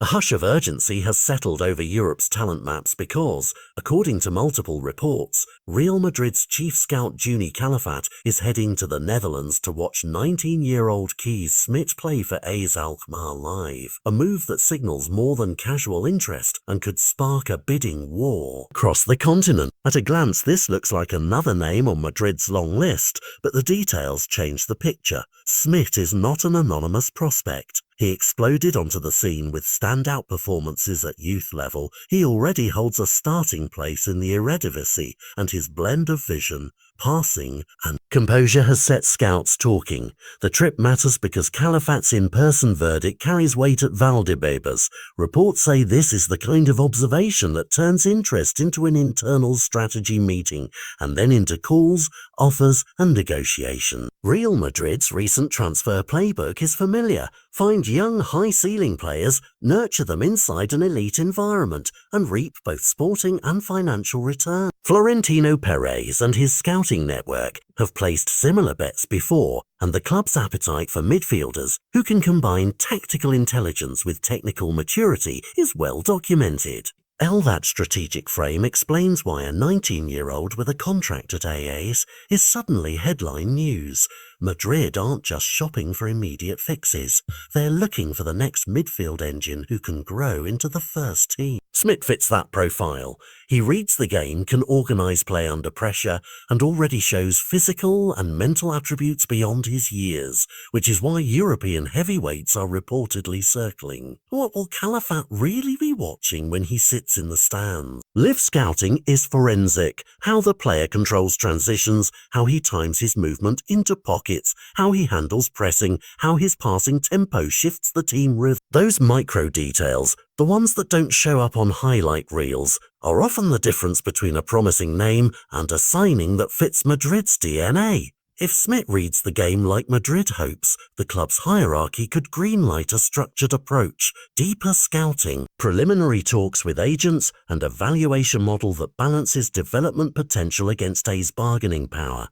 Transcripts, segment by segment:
A hush of urgency has settled over Europe's talent maps because, according to multiple reports, Real Madrid's chief scout Juni Calafat is heading to the Netherlands to watch 19-year-old Kees Smit play for AS Alkmaar live, a move that signals more than casual interest and could spark a bidding war across the continent. At a glance, this looks like another name on Madrid's long list, but the details change the picture. Smit is not an anonymous prospect. He exploded onto the scene with standout performances at youth level. He already holds a starting place in the Eredivisie, and his blend of vision, passing, and composure has set scouts talking. The trip matters because Calafat's in-person verdict carries weight at Valdebebas. Reports say this is the kind of observation that turns interest into an internal strategy meeting, and then into calls, offers, and negotiation. Real Madrid's recent transfer playbook is familiar. Find young, high-ceiling players, nurture them inside an elite environment, and reap both sporting and financial return. Florentino Perez and his scouting network have placed similar bets before, and the club's appetite for midfielders who can combine tactical intelligence with technical maturity is well documented. That strategic frame explains why a 19-year-old with a contract at AS is suddenly headline news. Madrid aren't just shopping for immediate fixes. They're looking for the next midfield engine who can grow into the first team. Smit fits that profile. He reads the game, can organise play under pressure, and already shows physical and mental attributes beyond his years, which is why European heavyweights are reportedly circling. What will Calafat really be watching when he sits in the stands? Live scouting is forensic. How the player controls transitions, how he times his movement into pockets, how he handles pressing, how his passing tempo shifts the team rhythm. Those micro details, the ones that don't show up on highlight reels, are often the difference between a promising name and a signing that fits Madrid's DNA. If Smit reads the game like Madrid hopes, the club's hierarchy could greenlight a structured approach, deeper scouting, preliminary talks with agents, and a valuation model that balances development potential against A's bargaining power.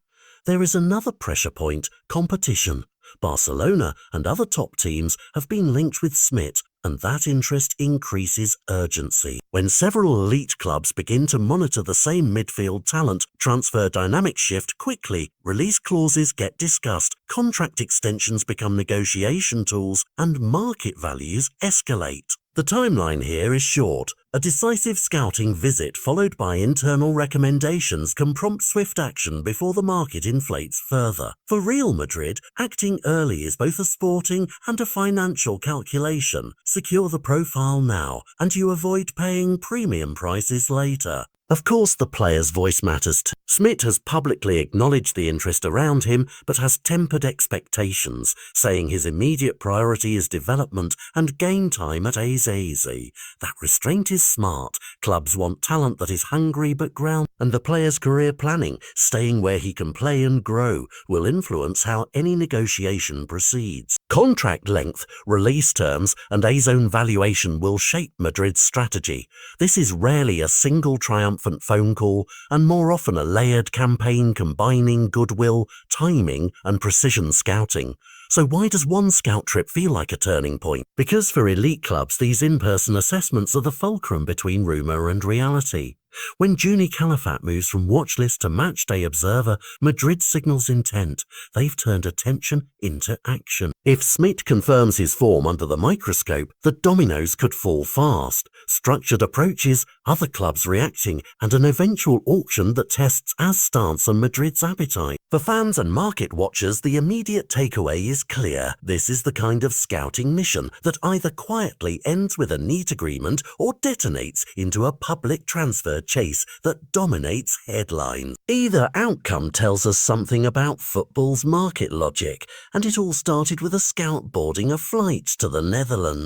There is another pressure point: competition. Barcelona and other top teams have been linked with Smit, and that interest increases urgency. When several elite clubs begin to monitor the same midfield talent, transfer dynamics shift quickly, release clauses get discussed, contract extensions become negotiation tools, and market values escalate. The timeline here is short. A decisive scouting visit followed by internal recommendations can prompt swift action before the market inflates further. For Real Madrid, acting early is both a sporting and a financial calculation. Secure the profile now, and you avoid paying premium prices later. Of course, the player's voice matters too. Smit has publicly acknowledged the interest around him, but has tempered expectations, saying his immediate priority is development and game time at AZ. That restraint is smart. Clubs want talent that is hungry but grounded, and the player's career planning, staying where he can play and grow, will influence how any negotiation proceeds. Contract length, release terms, and A's own valuation will shape Madrid's strategy. This is rarely a single triumphant phone call, and more often a layered campaign combining goodwill, timing, and precision scouting. So why does one scout trip feel like a turning point? Because for elite clubs, these in-person assessments are the fulcrum between rumour and reality. When Juni Calafat moves from watchlist to matchday observer, Madrid signals intent. They've turned attention into action. If Smit confirms his form under the microscope, the dominoes could fall fast. Structured approaches, other clubs reacting, and an eventual auction that tests AS stance and Madrid's appetite. For fans and market watchers, the immediate takeaway is clear. This is the kind of scouting mission that either quietly ends with a neat agreement or detonates into a public transfer chase that dominates headlines. Either outcome tells us something about football's market logic, and it all started with a scout boarding a flight to the Netherlands.